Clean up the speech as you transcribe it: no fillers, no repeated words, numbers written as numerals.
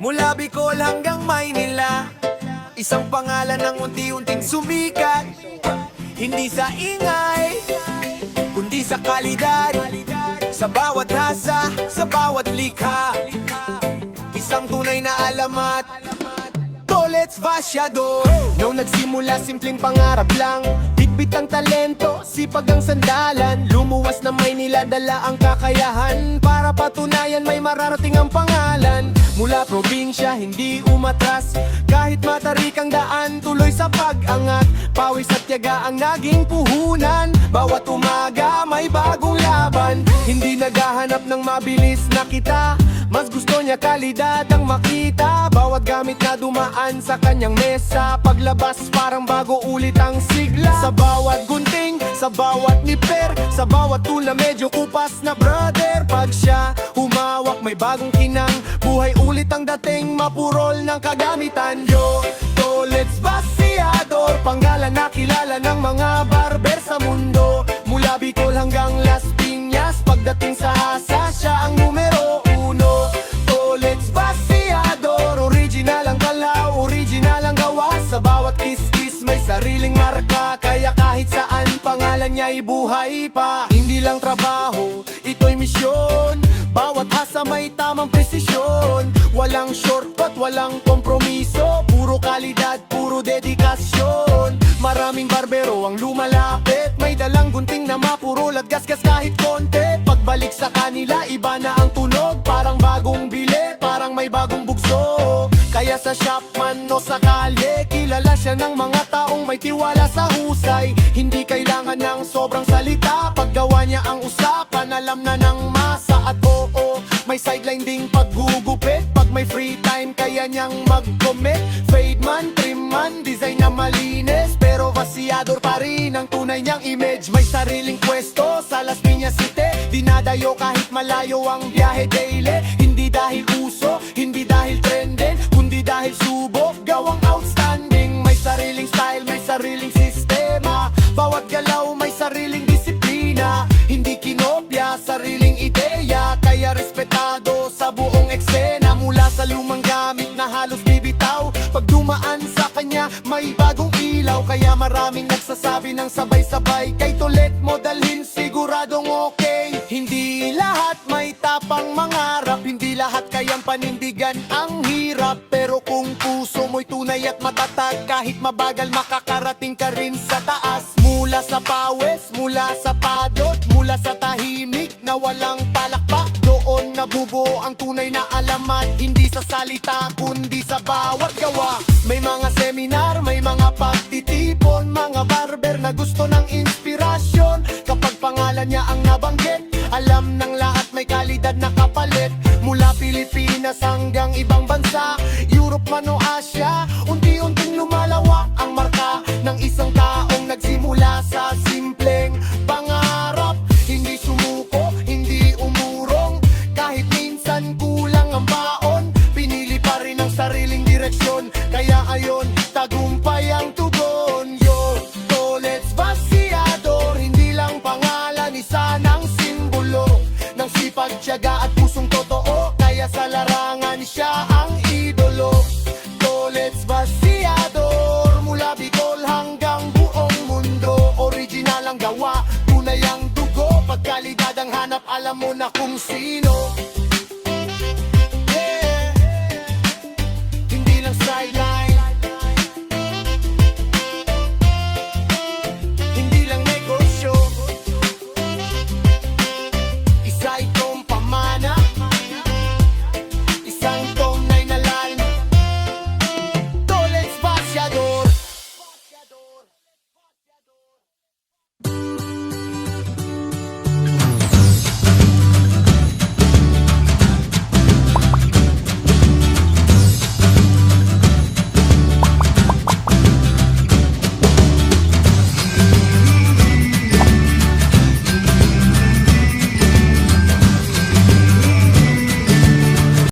Mula Bicol hanggang Maynila, isang pangalan ng unti-unting sumikat. Hindi sa ingay, kundi sa kalidad. Sa bawat hasa, sa bawat likha, isang tunay na alamat, Tolets Vaciador. Nung nagsimula simpleng pangarap lang, bitbit ang talento, sipag ang sandalan. Lumuwas na Maynila, dala ang kakayahan, para patunayan may mararating ang pangalan. Mula probinsya, hindi umatras, kahit matarik ang daan, tuloy sa pag-angat. Pawis at tiyaga ang naging puhunan, bawat umaga may bagong laban. Hindi naghahanap ng mabilis na kita, mas gusto niya kalidad ang makita. Bawat gamit na dumaan sa kanyang mesa, paglabas parang bago ulit ang sigla. Sa bawat gunting, sa bawat niper, sa bawat tool na medyo kupas na brother, pag siya humawak may bagong kinang, buhay ulit ang dating, mapurol ng kagamitan. Yo, Tolets Vaciador, panggalan na kilala ng mga barber sa mundo. Mula Bicol hanggang Las Piñas, pagdating sa hasa siya ang numero uno. Tolets Vaciador, original ang kalaw, original ang gawa. Sa bawat kiss-kiss may sariling marka, kaya kahit saan pangalan niya ibuhay pa. Hindi lang trabaho, ito'y misyon, bawat hasa may tamang presisyon. Walang shortcut, walang kompromiso, puro kalidad, puro dedikasyon. Maraming barbero ang lumalapit, may dalang gunting na mapurol at gasgas kahit konti. Pagbalik sa kanila, iba na ang tunog, parang bagong bili, parang may bagong bugso. Kaya sa shop man o sa kalye, kilala siya ng mga taong may tiwala sa husay. Hindi kailangan ng sobrang salita, paggawa niya ang usapan, alam na ng masa. At oo, may sideline ding paggugupit, pag may free time kaya niyang mag-commit. Fade man, trim man, design na malinis, pero Vaciador pa rin ang tunay niyang image. May sariling pwesto sa Las Piñas City, dinadayo kahit malayo ang biyahe daily. Hindi dahil uso, hindi dahil trending, kundi dahil subok, gawang outstanding. May sariling style, may sariling sistema, bawat galaw may sariling disiplina. Hindi kinopya, sariling ideya, kaya respetado sa buong eksena. Mula sa lumang gamit na halos bibitaw, pag dumaan sa kanya may bagong ilaw. Kaya maraming nagsasabi ng sabay-sabay, kay Tolet mo dalhin siguradong okay. Hindi lahat may tapang mangarap, hindi lahat kayang panindigan ang hirap. Pero kung puso mo'y tunay at matatag, kahit mabagal makakarating ka rin sa taas. Mula sa pawis, mula sa padot, mula sa tahimik na walang palakpak, doon nabubuo ang tunay na alamat. Hindi sa salita kundi sa bawat gawa. May mga seminar, may mga pagtitipon, mga barber na gusto ng inspirasyon. Kapag pangalan niya ang nabanggit, alam ng lahat may kalidad na kapalit. Mula Pilipinas hanggang ibang bansa, Europe man o Asia, unti-unting lumalawak ang marka ng isang taong nagsimula sa simpleng pangarap. Hindi sumuko, hindi umurong, kahit minsan kulang ang baon, pinili pa rin ang sariling direksyon. Kaya ayon, tagumpay ang tugon. Yo, Tolets Vaciador, hindi lang pangalan, isa ng simbolo ng sipag, tiyaga at pusong totoo. Kaya sa larangan siya ang idolo. Tolets Vaciador, mula Bicol hanggang buong mundo, original ang gawa, tunay ang dugo. Pagkalidad ang hanap, alam mo na kung sino.